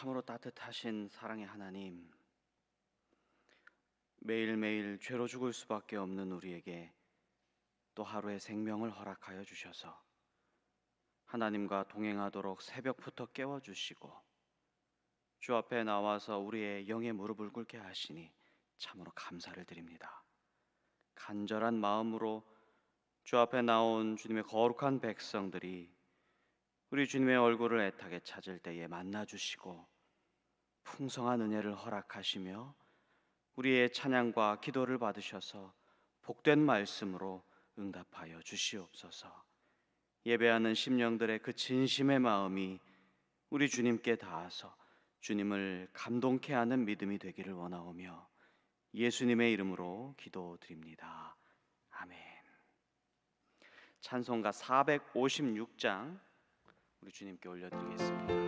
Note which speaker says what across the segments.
Speaker 1: 참으로 따뜻하신 사랑의 하나님, 매일매일 죄로 죽을 수밖에 없는 우리에게 또 하루의 생명을 허락하여 주셔서 하나님과 동행하도록 새벽부터 깨워주시고 주 앞에 나와서 우리의 영의 무릎을 꿇게 하시니 참으로 감사를 드립니다. 간절한 마음으로 주 앞에 나온 주님의 거룩한 백성들이 우리 주님의 얼굴을 애타게 찾을 때에 만나주시고 풍성한 은혜를 허락하시며 우리의 찬양과 기도를 받으셔서 복된 말씀으로 응답하여 주시옵소서. 예배하는 심령들의 그 진심의 마음이 우리 주님께 닿아서 주님을 감동케 하는 믿음이 되기를 원하오며 예수님의 이름으로 기도드립니다. 아멘. 찬송가 456장 우리 주님께 올려드리겠습니다.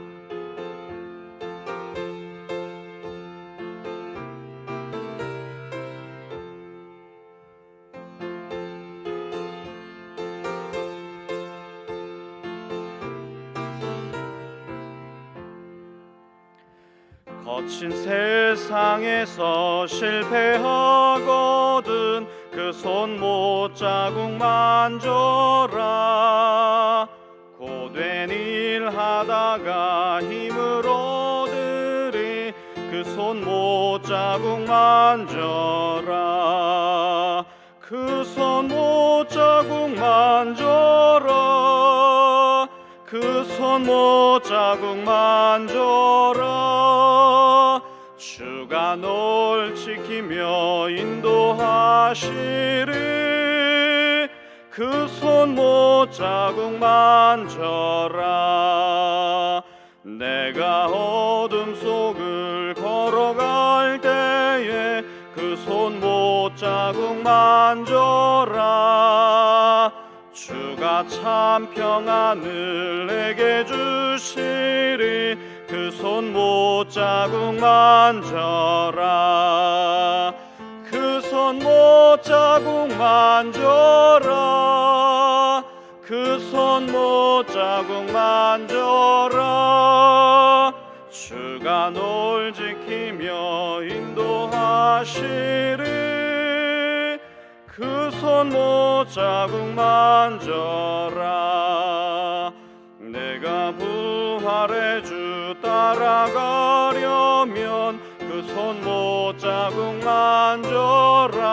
Speaker 1: 거친 세상에서 실패하거든 그 손 못자국 만져라. 고된 일 하다가 힘을 얻으리 그 손 못자국 만져라. 그 손 못자국 만져라. 그 손 못자국 만져라. 주가 널 지키며 인도하시리 그 손 못자국 만져라. 내가 어둠 속을 걸어갈 때에 그 손 못자국 만져라. 주가 참 평안을 내게 주시리 그 손 못자국 만져라. 그 손 못자국 만져라. 그 손 못자국 만져라. 주가 널 지키며 인도하시리 그 손 못자국 만져라. 내가 부활의 주 따라가려면 그 손 못자국 만져라.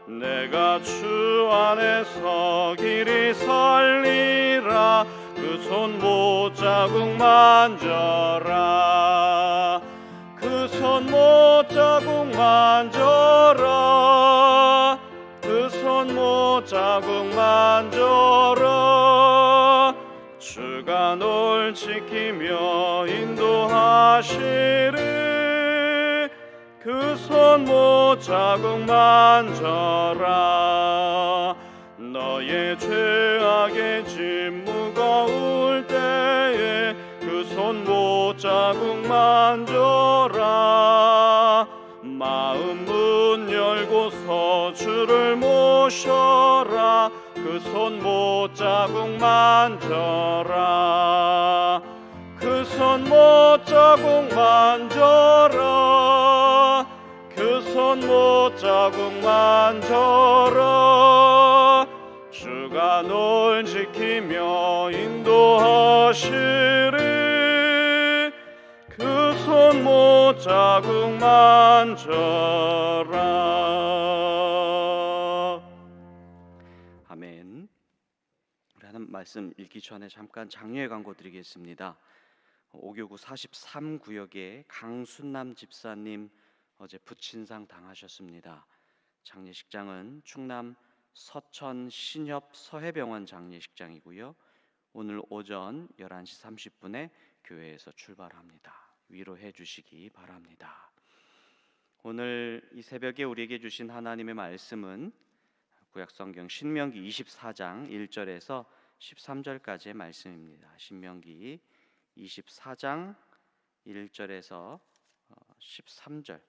Speaker 1: 내가 주 안에서 길이 살리라 그 손 못자국 만져라. 그 손 못자국 만져라. 그 손 못자국 만져라. 주가 널 지키며 인도하시리 그 손 못자국 만져라. 너의 죄악의 짐 무거울 때에 그 손 못자국 만져라. 마음 문 열고서 주를 모셔라 그 손 못자국 만져라. 그 손 못자국 만져라. 그 손 못자국 만져라. 주가 널 지키며 인도하시리 그 손 못자국 만져라. 아멘. 우리 하나님 말씀 읽기 전에 잠깐 장례 광고 드리겠습니다. 오교구 43구역에 강순남 집사님 어제 부친상 당하셨습니다. 장례식장은 충남 서천 신협 서해병원 장례식장이고요. 오늘 오전 11시 30분에 교회에서 출발합니다. 위로해 주시기 바랍니다. 오늘 이 새벽에 우리에게 주신 하나님의 말씀은 구약성경 신명기 24장 1절에서 13절까지의 말씀입니다. 신명기 24장 1절에서 13절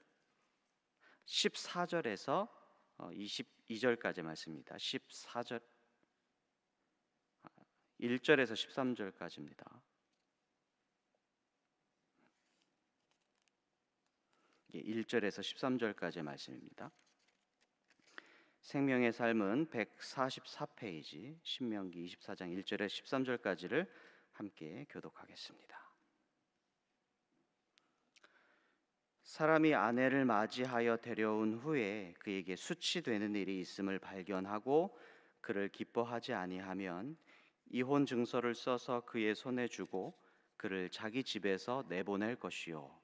Speaker 1: 14절에서 22절까지의 말씀입니다. 14절 1절에서 13절까지입니다. 1절에서 13절까지의 말씀입니다. 생명의 삶은 144페이지 신명기 24장 1절에서 13절까지를 함께 교독하겠습니다. 사람이 아내를 맞이하여 데려온 후에 그에게 수치되는 일이 있음을 발견하고 그를 기뻐하지 아니하면 이혼 증서를 써서 그의 손에 주고 그를 자기 집에서 내보낼 것이요,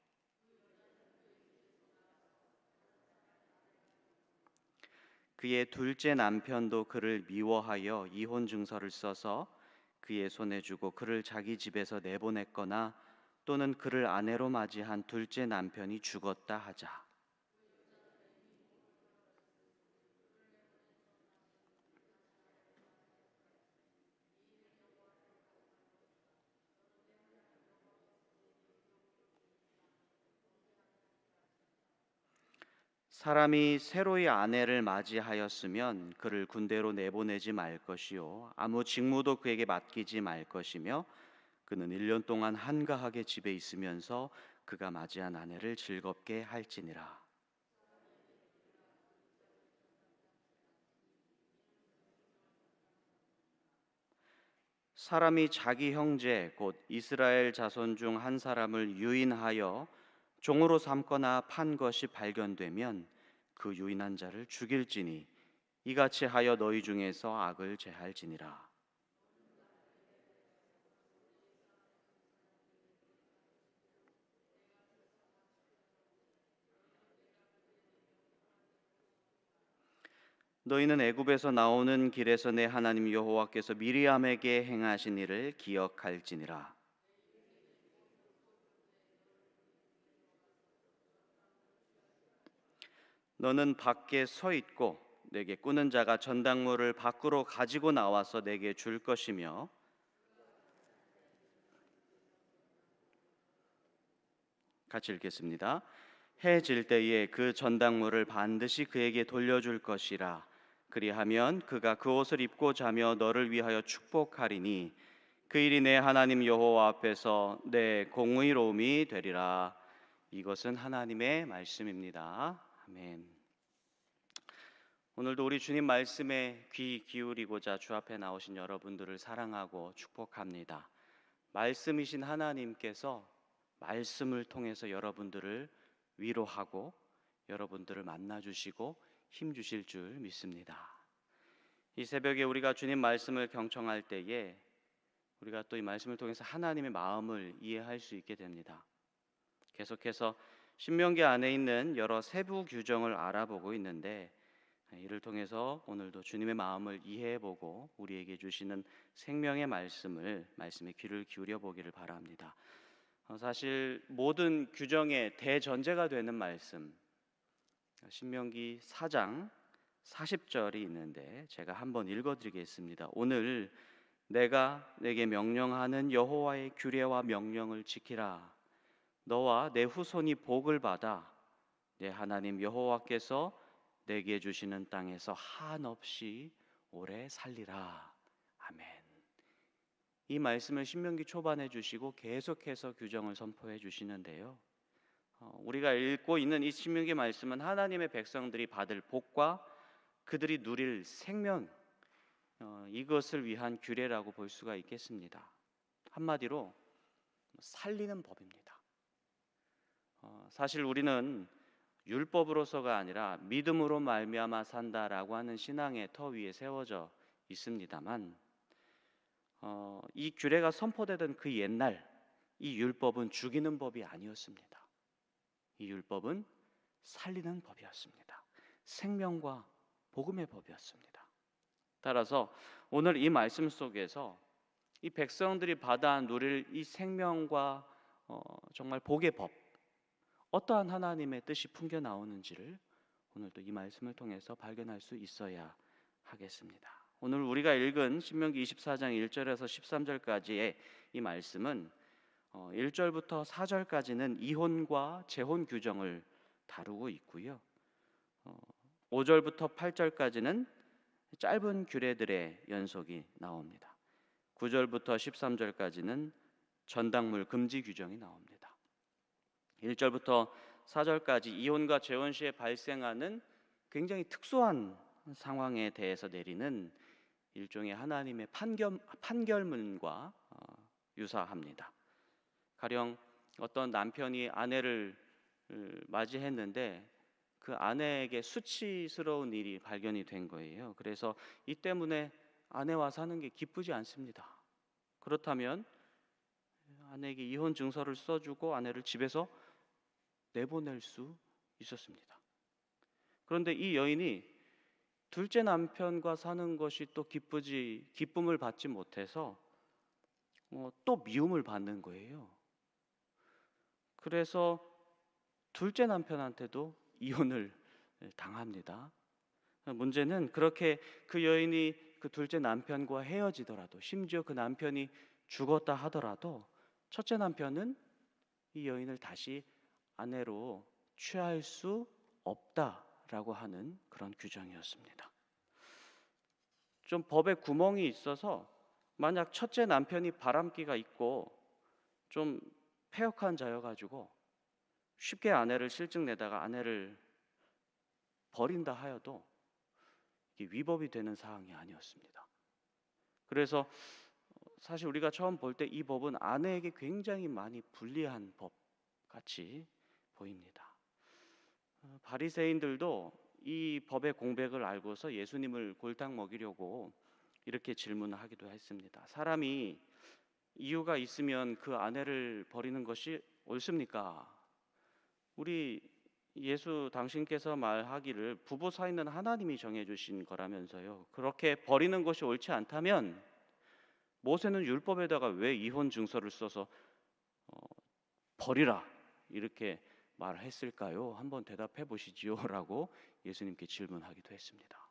Speaker 1: 그의 둘째 남편도 그를 미워하여 이혼 증서를 써서 그의 손에 주고 그를 자기 집에서 내보냈거나 또는 그를 아내로 맞이한 둘째 남편이 죽었다 하자. 사람이 새로이 아내를 맞이하였으면 그를 군대로 내보내지 말 것이요, 아무 직무도 그에게 맡기지 말 것이며 그는 1년 동안 한가하게 집에 있으면서 그가 맞이한 아내를 즐겁게 할지니라. 사람이 자기 형제 곧 이스라엘 자손 중 한 사람을 유인하여 종으로 삼거나 판 것이 발견되면 그 유인한 자를 죽일지니 이같이 하여 너희 중에서 악을 제할지니라. 너희는 애굽에서 나오는 길에서 내 하나님 여호와께서 미리암에게 행하신 일을 기억할지니라. 너는 밖에 서 있고 내게 꾸는 자가 전당물을 밖으로 가지고 나와서 내게 줄 것이며, 같이 읽겠습니다. 해 질 때에 그 전당물을 반드시 그에게 돌려줄 것이라. 그리하면 그가 그 옷을 입고 자며 너를 위하여 축복하리니 그 일이 내 하나님 여호와 앞에서 내 공의로움이 되리라. 이것은 하나님의 말씀입니다. 아멘. 오늘도 우리 주님 말씀에 귀 기울이고자 주 앞에 나오신 여러분들을 사랑하고 축복합니다. 말씀이신 하나님께서 말씀을 통해서 여러분들을 위로하고 여러분들을 만나주시고 힘주실 줄 믿습니다. 이 새벽에 우리가 주님 말씀을 경청할 때에 우리가 또 이 말씀을 통해서 하나님의 마음을 이해할 수 있게 됩니다. 계속해서 신명기 안에 있는 여러 세부 규정을 알아보고 있는데, 이를 통해서 오늘도 주님의 마음을 이해해보고 우리에게 주시는 생명의 말씀에 귀를 기울여 보기를 바랍니다. 사실 모든 규정의 대전제가 되는 말씀, 신명기 4장 40절이 있는데 제가 한번 읽어드리겠습니다. 오늘 내가 내게 명령하는 여호와의 규례와 명령을 지키라. 너와 내 후손이 복을 받아 내 하나님 여호와께서 내게 주시는 땅에서 한없이 오래 살리라. 아멘. 이 말씀을 신명기 초반에 주시고 계속해서 규정을 선포해 주시는데요. 우리가 읽고 있는 이 신명기 말씀은 하나님의 백성들이 받을 복과 그들이 누릴 생명, 이것을 위한 규례라고 볼 수가 있겠습니다. 한마디로 살리는 법입니다. 사실 우리는 율법으로서가 아니라 믿음으로 말미암아 산다라고 하는 신앙의 터 위에 세워져 있습니다만, 이 규례가 선포되던 그 옛날 이 율법은 죽이는 법이 아니었습니다. 이 율법은 살리는 법이었습니다. 생명과 복음의 법이었습니다. 따라서 오늘 이 말씀 속에서 이 백성들이 받아 누릴 이 생명과 정말 복의 법, 어떠한 하나님의 뜻이 풍겨 나오는지를 오늘도 이 말씀을 통해서 발견할 수 있어야 하겠습니다. 오늘 우리가 읽은 신명기 24장 1절에서 13절까지의 이 말씀은 1절부터 4절까지는 이혼과 재혼 규정을 다루고 있고요. 5절부터 8절까지는 짧은 규례들의 연속이 나옵니다. 9절부터 13절까지는 전당물 금지 규정이 나옵니다. 1절부터 4절까지 이혼과 재혼 시에 발생하는 굉장히 특수한 상황에 대해서 내리는 일종의 하나님의 판결문과 유사합니다. 가령 어떤 남편이 아내를 맞이했는데 그 아내에게 수치스러운 일이 발견이 된 거예요. 그래서 이 때문에 아내와 사는 게 기쁘지 않습니다. 그렇다면 아내에게 이혼 증서를 써주고 아내를 집에서 내보낼 수 있었습니다. 그런데 이 여인이 둘째 남편과 사는 것이 또 기쁨을 받지 못해서 또 미움을 받는 거예요. 그래서 둘째 남편한테도 이혼을 당합니다. 문제는 그렇게 그 여인이 그 둘째 남편과 헤어지더라도, 심지어 그 남편이 죽었다 하더라도 첫째 남편은 이 여인을 다시 아내로 취할 수 없다라고 하는 그런 규정이었습니다. 좀 법에 구멍이 있어서 만약 첫째 남편이 바람기가 있고 좀 패역한 자여가지고 쉽게 아내를 실증내다가 아내를 버린다 하여도 이게 위법이 되는 사항이 아니었습니다. 그래서 사실 우리가 처음 볼 때 이 법은 아내에게 굉장히 많이 불리한 법 같이 보입니다. 바리새인들도 이 법의 공백을 알고서 예수님을 골탕 먹이려고 이렇게 질문을 하기도 했습니다. 사람이 이유가 있으면 그 아내를 버리는 것이 옳습니까? 우리 예수 당신께서 말하기를 부부 사이는 하나님이 정해주신 거라면서요. 그렇게 버리는 것이 옳지 않다면 모세는 율법에다가 왜 이혼 증서를 써서 버리라 이렇게 말했을까요? 한번 대답해 보시지요 라고 예수님께 질문하기도 했습니다.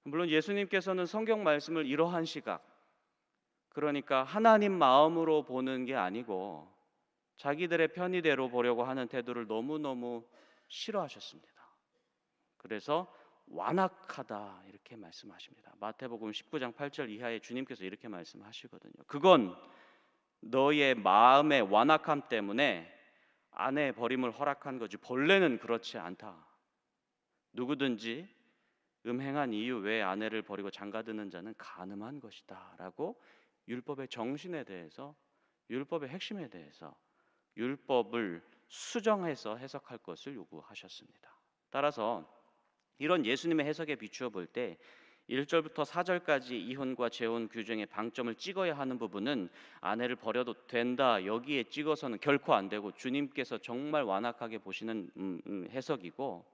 Speaker 1: 물론 예수님께서는 성경 말씀을 이러한 시각, 그러니까 하나님 마음으로 보는 게 아니고 자기들의 편의대로 보려고 하는 태도를 너무너무 싫어하셨습니다. 그래서 완악하다 이렇게 말씀하십니다. 마태복음 19장 8절 이하에 주님께서 이렇게 말씀하시거든요. 그건 너의 마음의 완악함 때문에 아내 버림을 허락한 거지 본래는 그렇지 않다. 누구든지 음행한 이유 외에 아내를 버리고 장가드는 자는 간음한 것이다 라고 율법의 정신에 대해서, 율법의 핵심에 대해서 율법을 수정해서 해석할 것을 요구하셨습니다. 따라서 이런 예수님의 해석에 비추어 볼 때 1절부터 4절까지 이혼과 재혼 규정의 방점을 찍어야 하는 부분은 아내를 버려도 된다 여기에 찍어서는 결코 안 되고 주님께서 정말 완악하게 보시는 해석이고,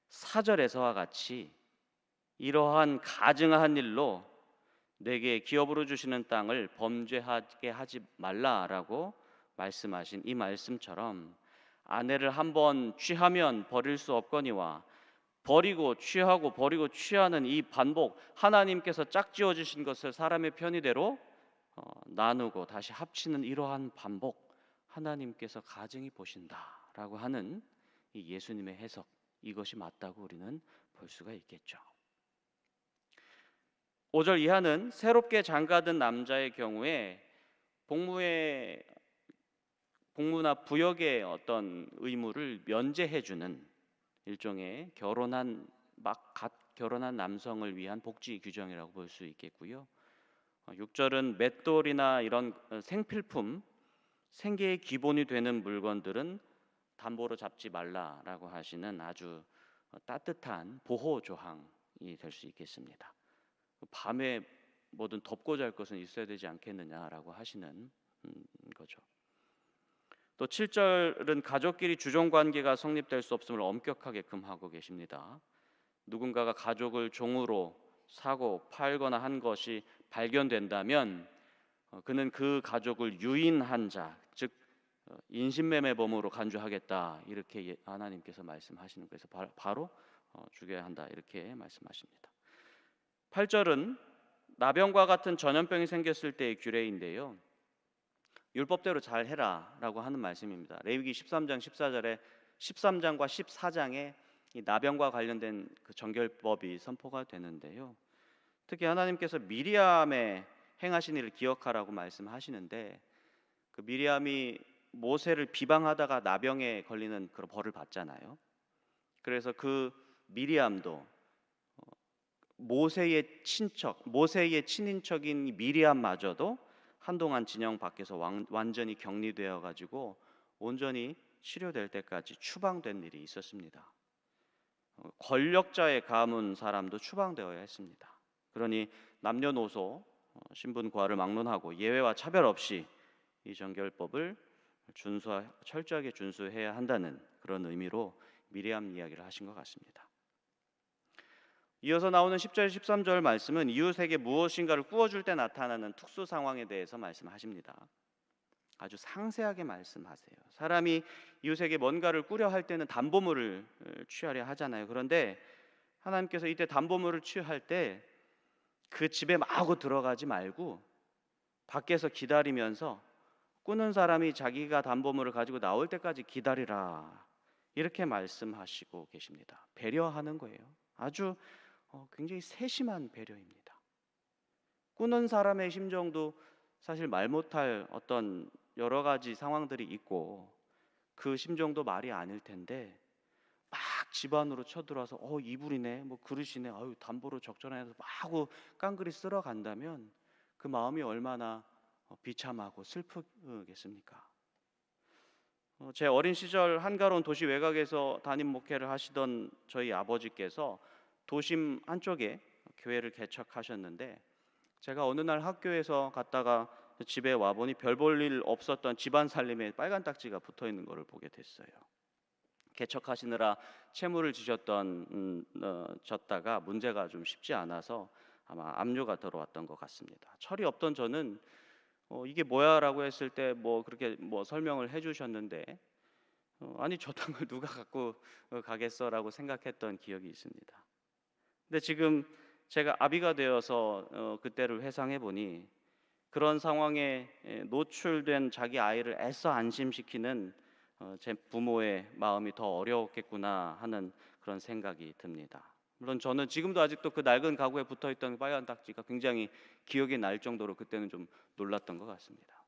Speaker 1: 4절에서와 같이 이러한 가증한 일로 내게 기업으로 주시는 땅을 범죄하게 하지 말라라고 말씀하신 이 말씀처럼 아내를 한번 취하면 버릴 수 없거니와 버리고 취하고 버리고 취하는 이 반복, 하나님께서 짝지어 주신 것을 사람의 편의대로 나누고 다시 합치는 이러한 반복, 하나님께서 가증히 보신다라고 하는 이 예수님의 해석, 이것이 맞다고 우리는 볼 수가 있겠죠. 5절 이하는 새롭게 장가든 남자의 경우에 복무나 부역의 어떤 의무를 면제해주는 일종의 갓 결혼한 남성을 위한 복지 규정이라고 볼 수 있겠고요. 6절은 맷돌이나 이런 생필품, 생계의 기본이 되는 물건들은 담보로 잡지 말라라고 하시는 아주 따뜻한 보호 조항이 될 수 있겠습니다. 밤에 뭐든 덮고 잘 것은 있어야 되지 않겠느냐라고 하시는 거죠. 또 7절은 가족끼리 주종 관계가 성립될 수 없음을 엄격하게 금하고 계십니다. 누군가가 가족을 종으로 사고 팔거나 한 것이 발견된다면 그는 그 가족을 유인한 자, 즉 인신매매범으로 간주하겠다 이렇게 하나님께서 말씀하시는 거에서 바로 죽여야 한다 이렇게 말씀하십니다. 8절은 나병과 같은 전염병이 생겼을 때의 규례인데요. 율법대로 잘 해라라고 하는 말씀입니다. 레위기 13장 14절에 13장과 14장에 이 나병과 관련된 그 정결법이 선포가 되는데요. 특히 하나님께서 미리암의 행하신 일을 기억하라고 말씀하시는데 그 미리암이 모세를 비방하다가 나병에 걸리는 그런 벌을 받잖아요. 그래서 그 미리암도 모세의 친인척인 미리암마저도 한동안 진영 밖에서 완전히 격리되어 가지고 온전히 치료될 때까지 추방된 일이 있었습니다. 권력자의 가문 사람도 추방되어야 했습니다. 그러니 남녀노소 신분 고하를 막론하고 예외와 차별 없이 이 정결법을 철저하게 준수해야 한다는 그런 의미로 미리암 이야기를 하신 것 같습니다. 이어서 나오는 10절 13절 말씀은 이웃에게 무엇인가를 꾸어줄 때 나타나는 특수 상황에 대해서 말씀하십니다. 아주 상세하게 말씀하세요. 사람이 이웃에게 뭔가를 꾸려 할 때는 담보물을 취하려 하잖아요. 그런데 하나님께서 이때 담보물을 취할 때 그 집에 마구 들어가지 말고 밖에서 기다리면서 꾸는 사람이 자기가 담보물을 가지고 나올 때까지 기다리라, 이렇게 말씀하시고 계십니다. 배려하는 거예요. 아주 굉장히 세심한 배려입니다. 꾸는 사람의 심정도 사실 말 못할 어떤 여러 가지 상황들이 있고 그 심정도 말이 아닐 텐데 막 집 안으로 쳐들어와서 이불이네, 뭐 그릇이네, 담보로 적절해서 막 하고 깡그리 쓸어 간다면 그 마음이 얼마나 비참하고 슬프겠습니까? 제 어린 시절 한가로운 도시 외곽에서 담임 목회를 하시던 저희 아버지께서 도심 한쪽에 교회를 개척하셨는데 제가 어느 날 학교에서 갔다가 집에 와보니 별 볼 일 없었던 집안 살림에 빨간 딱지가 붙어 있는 것을 보게 됐어요. 개척하시느라 채무를 졌다가 문제가 좀 쉽지 않아서 아마 압류가 들어왔던 것 같습니다. 철이 없던 저는 이게 뭐야라고 했을 때 그렇게 설명을 해주셨는데 아니 저 땅을 누가 갖고 가겠어라고 생각했던 기억이 있습니다. 근데 지금 제가 아비가 되어서 그때를 회상해 보니 그런 상황에 노출된 자기 아이를 애써 안심시키는 제 부모의 마음이 더 어려웠겠구나 하는 그런 생각이 듭니다. 물론 저는 지금도 아직도 그 낡은 가구에 붙어있던 빨간 딱지가 굉장히 기억이 날 정도로 그때는 좀 놀랐던 것 같습니다.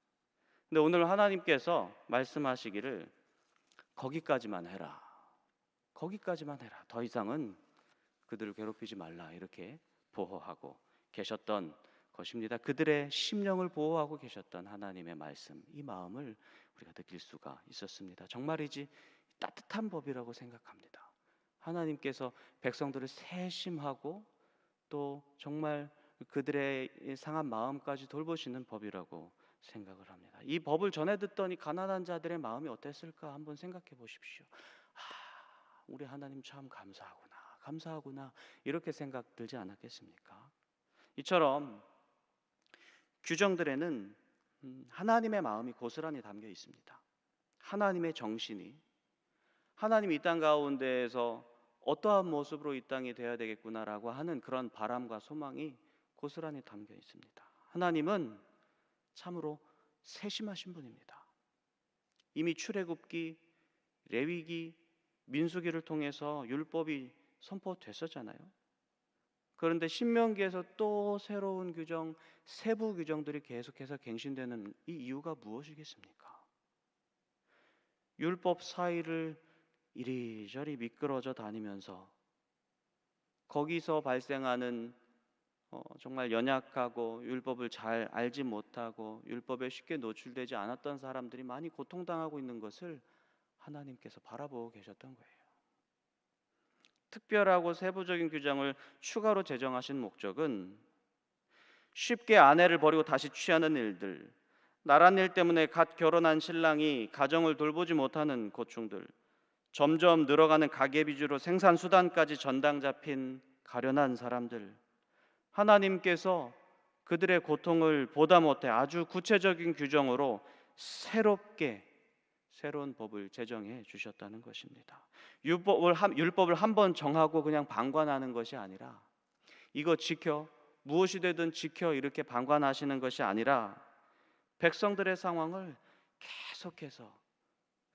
Speaker 1: 근데 오늘 하나님께서 말씀하시기를 거기까지만 해라, 거기까지만 해라, 더 이상은 그들을 괴롭히지 말라, 이렇게 보호하고 계셨던 것입니다. 그들의 심령을 보호하고 계셨던 하나님의 말씀, 이 마음을 우리가 느낄 수가 있었습니다. 정말이지 따뜻한 법이라고 생각합니다. 하나님께서 백성들을 세심하고 또 정말 그들의 상한 마음까지 돌보시는 법이라고 생각을 합니다. 이 법을 전해 듣더니 가난한 자들의 마음이 어땠을까 한번 생각해 보십시오. 우리 하나님 참 감사하구나 이렇게 생각 들지 않았겠습니까? 이처럼 규정들에는 하나님의 마음이 고스란히 담겨 있습니다. 하나님의 정신이 하나님이 이 땅 가운데에서 어떠한 모습으로 이 땅이 되어야 되겠구나라고 하는 그런 바람과 소망이 고스란히 담겨 있습니다. 하나님은 참으로 세심하신 분입니다. 이미 출애굽기, 레위기, 민수기를 통해서 율법이 선포됐었잖아요. 그런데 신명기에서 또 새로운 규정, 세부 규정들이 계속해서 갱신되는 이 이유가 무엇이겠습니까? 율법 사이를 이리저리 미끄러져 다니면서 거기서 발생하는 정말 연약하고 율법을 잘 알지 못하고 율법에 쉽게 노출되지 않았던 사람들이 많이 고통당하고 있는 것을 하나님께서 바라보고 계셨던 거예요. 특별하고 세부적인 규정을 추가로 제정하신 목적은 쉽게 아내를 버리고 다시 취하는 일들, 나란 일 때문에 갓 결혼한 신랑이 가정을 돌보지 못하는 고충들, 점점 늘어가는 가계비주로 생산 수단까지 전당 잡힌 가련한 사람들, 하나님께서 그들의 고통을 보다 못해 아주 구체적인 규정으로 새로운 법을 제정해 주셨다는 것입니다. 율법을 한번 정하고 그냥 방관하는 것이 아니라 이거 지켜, 무엇이 되든 지켜, 이렇게 방관하시는 것이 아니라 백성들의 상황을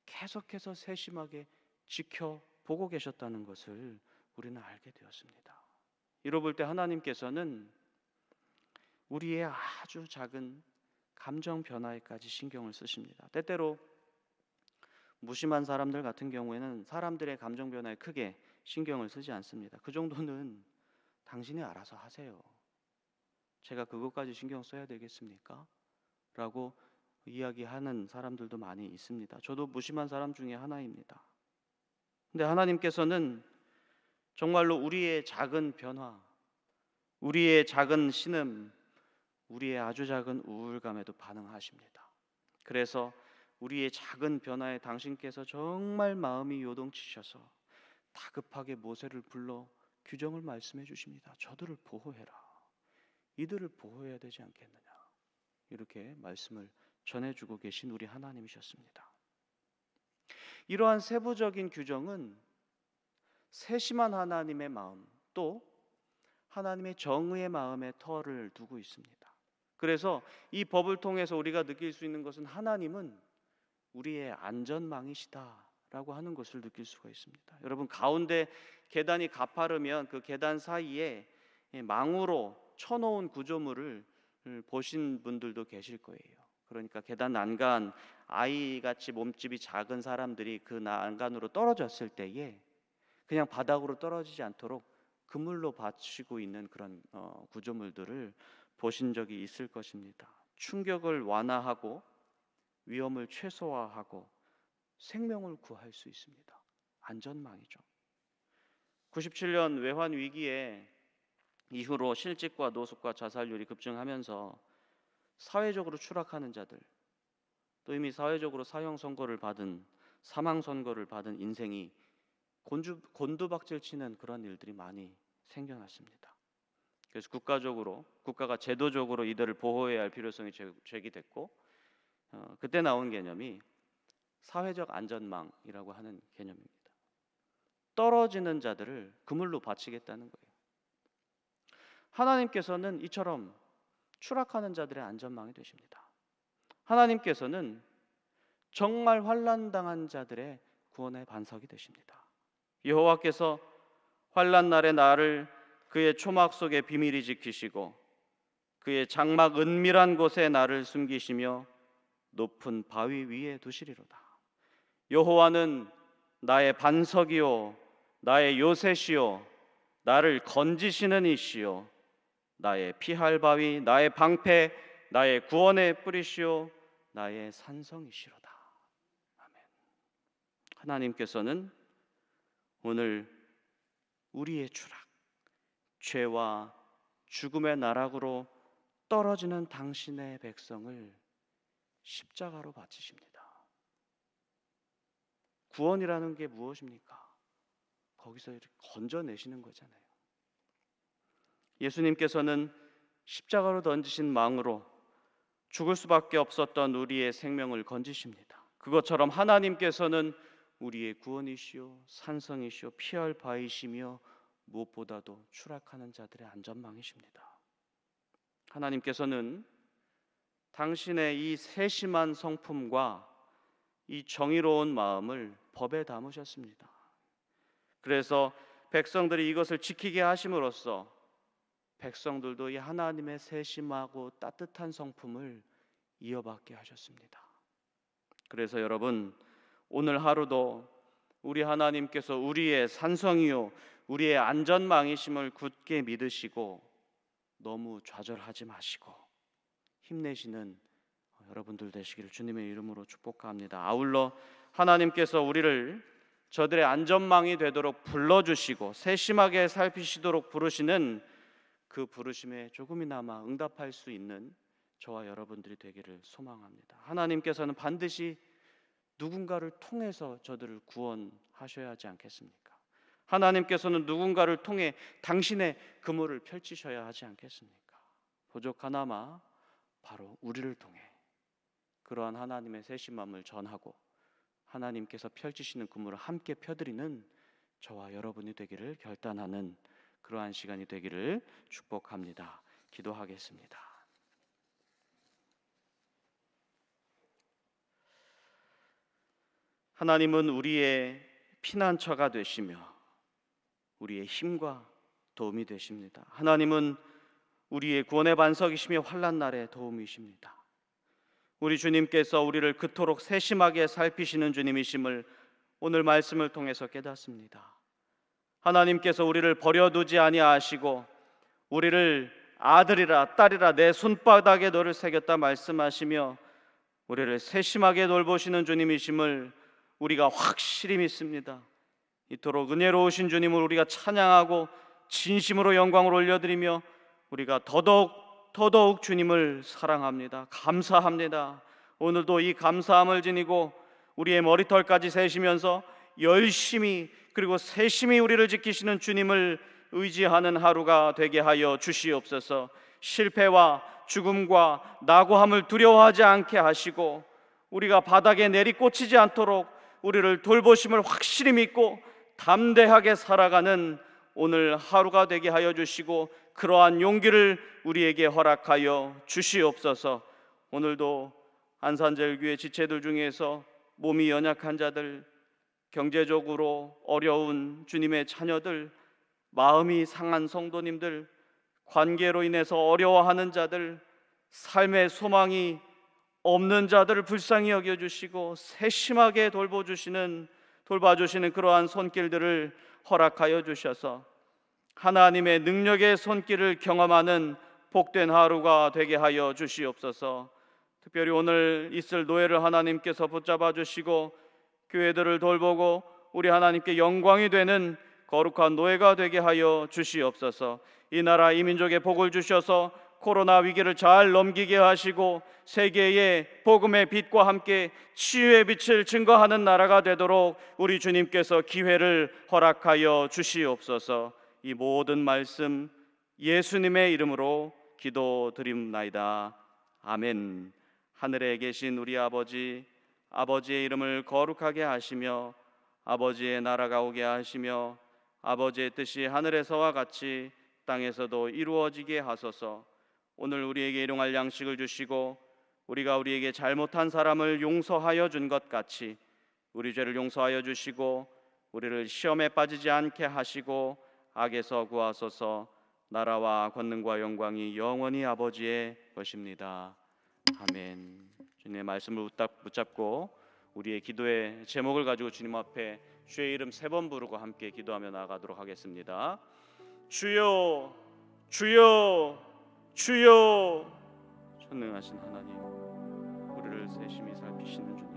Speaker 1: 계속해서 세심하게 지켜보고 계셨다는 것을 우리는 알게 되었습니다. 이로 볼 때 하나님께서는 우리의 아주 작은 감정 변화에까지 신경을 쓰십니다. 때때로 무심한 사람들 같은 경우에는 사람들의 감정 변화에 크게 신경을 쓰지 않습니다. 그 정도는 당신이 알아서 하세요. 제가 그것까지 신경 써야 되겠습니까? 라고 이야기하는 사람들도 많이 있습니다. 저도 무심한 사람 중에 하나입니다. 근데 하나님께서는 정말로 우리의 작은 변화, 우리의 작은 신음, 우리의 아주 작은 우울감에도 반응하십니다. 그래서 우리의 작은 변화에 당신께서 정말 마음이 요동치셔서 다급하게 모세를 불러 규정을 말씀해 주십니다. 저들을 보호해라. 이들을 보호해야 되지 않겠느냐. 이렇게 말씀을 전해주고 계신 우리 하나님이셨습니다. 이러한 세부적인 규정은 세심한 하나님의 마음, 또 하나님의 정의의 마음에 터를 두고 있습니다. 그래서 이 법을 통해서 우리가 느낄 수 있는 것은 하나님은 우리의 안전망이시다라고 하는 것을 느낄 수가 있습니다. 여러분, 가운데 계단이 가파르면 그 계단 사이에 망으로 쳐놓은 구조물을 보신 분들도 계실 거예요. 그러니까 계단 난간, 아이같이 몸집이 작은 사람들이 그 난간으로 떨어졌을 때에 그냥 바닥으로 떨어지지 않도록 그물로 받치고 있는 그런 구조물들을 보신 적이 있을 것입니다. 충격을 완화하고 위험을 최소화하고 생명을 구할 수 있습니다. 안전망이죠. 97년 외환 위기에 이후로 실직과 노숙과 자살률이 급증하면서 사회적으로 추락하는 자들, 또 이미 사회적으로 사형 선고를 받은, 사망 선고를 받은 인생이 곤두박질 치는 그런 일들이 많이 생겨났습니다. 그래서 국가가 제도적으로 이들을 보호해야 할 필요성이 제기됐고, 그때 나온 개념이 사회적 안전망이라고 하는 개념입니다. 떨어지는 자들을 그물로 바치겠다는 거예요. 하나님께서는 이처럼 추락하는 자들의 안전망이 되십니다. 하나님께서는 정말 환난당한 자들의 구원의 반석이 되십니다. 여호와께서 환난 날에 나를 그의 초막 속에 비밀히 지키시고 그의 장막 은밀한 곳에 나를 숨기시며 높은 바위 위에 두시리로다. 여호와는 나의 반석이요 나의 요새시요 나를 건지시는 이시요 나의 피할 바위 나의 방패 나의 구원의 뿌리시요 나의 산성이시로다. 아멘. 하나님께서는 오늘 우리의 추락, 죄와 죽음의 나락으로 떨어지는 당신의 백성을 십자가로 바치십니다. 구원이라는 게 무엇입니까? 거기서 이렇게 건져내시는 거잖아요. 예수님께서는 십자가로 던지신 망으로 죽을 수밖에 없었던 우리의 생명을 건지십니다. 그것처럼 하나님께서는 우리의 구원이시요 산성이시요 피할 바위시며 무엇보다도 추락하는 자들의 안전망이십니다. 하나님께서는 당신의 이 세심한 성품과 이 정의로운 마음을 법에 담으셨습니다. 그래서 백성들이 이것을 지키게 하심으로써 백성들도 이 하나님의 세심하고 따뜻한 성품을 이어받게 하셨습니다. 그래서 여러분, 오늘 하루도 우리 하나님께서 우리의 산성이요 우리의 안전망이심을 굳게 믿으시고 너무 좌절하지 마시고 힘내시는 여러분들 되시기를 주님의 이름으로 축복합니다. 아울러 하나님께서 우리를 저들의 안전망이 되도록 불러주시고 세심하게 살피시도록 부르시는 그 부르심에 조금이나마 응답할 수 있는 저와 여러분들이 되기를 소망합니다. 하나님께서는 반드시 누군가를 통해서 저들을 구원하셔야 하지 않겠습니까? 하나님께서는 누군가를 통해 당신의 그물을 펼치셔야 하지 않겠습니까? 부족하나마 바로 우리를 통해 그러한 하나님의 세심함을 전하고 하나님께서 펼치시는 그물을 함께 펴드리는 저와 여러분이 되기를 결단하는 그러한 시간이 되기를 축복합니다. 기도하겠습니다. 하나님은 우리의 피난처가 되시며 우리의 힘과 도움이 되십니다. 하나님은 우리의 구원의 반석이시며 환난 날의 도움이십니다. 우리 주님께서 우리를 그토록 세심하게 살피시는 주님이심을 오늘 말씀을 통해서 깨닫습니다. 하나님께서 우리를 버려두지 아니하시고 우리를 아들이라 딸이라 내 손바닥에 너를 새겼다 말씀하시며 우리를 세심하게 돌보시는 주님이심을 우리가 확실히 믿습니다. 이토록 은혜로우신 주님을 우리가 찬양하고 진심으로 영광을 올려드리며 우리가 더더욱 주님을 사랑합니다. 감사합니다. 오늘도 이 감사함을 지니고 우리의 머리털까지 세시면서 열심히 그리고 세심히 우리를 지키시는 주님을 의지하는 하루가 되게 하여 주시옵소서. 실패와 죽음과 낙오함을 두려워하지 않게 하시고 우리가 바닥에 내리꽂히지 않도록 우리를 돌보심을 확실히 믿고 담대하게 살아가는 오늘 하루가 되게 하여 주시고 그러한 용기를 우리에게 허락하여 주시옵소서. 오늘도 안산제일교회 지체들 중에서 몸이 연약한 자들, 경제적으로 어려운 주님의 자녀들, 마음이 상한 성도님들, 관계로 인해서 어려워하는 자들, 삶의 소망이 없는 자들을 불쌍히 여겨주시고 세심하게 돌봐주시는 그러한 손길들을 허락하여 주셔서 하나님의 능력의 손길을 경험하는 복된 하루가 되게 하여 주시옵소서. 특별히 오늘 있을 노예를 하나님께서 붙잡아 주시고 교회들을 돌보고 우리 하나님께 영광이 되는 거룩한 노예가 되게 하여 주시옵소서. 이 나라 이 민족에 복을 주셔서 코로나 위기를 잘 넘기게 하시고 세계의 복음의 빛과 함께 치유의 빛을 증거하는 나라가 되도록 우리 주님께서 기회를 허락하여 주시옵소서. 이 모든 말씀 예수님의 이름으로 기도드립나이다. 아멘. 하늘에 계신 우리 아버지, 아버지의 이름을 거룩하게 하시며 아버지의 나라가 오게 하시며 아버지의 뜻이 하늘에서와 같이 땅에서도 이루어지게 하소서. 오늘 우리에게 일용할 양식을 주시고 우리가 우리에게 잘못한 사람을 용서하여 준 것 같이 우리 죄를 용서하여 주시고 우리를 시험에 빠지지 않게 하시고 악에서 구하소서. 나라와 권능과 영광이 영원히 아버지의 것입니다. 아멘. 주님의 말씀을 붙잡고 우리의 기도의 제목을 가지고 주님 앞에 주의 이름 3번 부르고 함께 기도하며 나아가도록 하겠습니다. 주여, 주여, 주여. 전능하신 하나님, 우리를 세심히 살피시는 주님,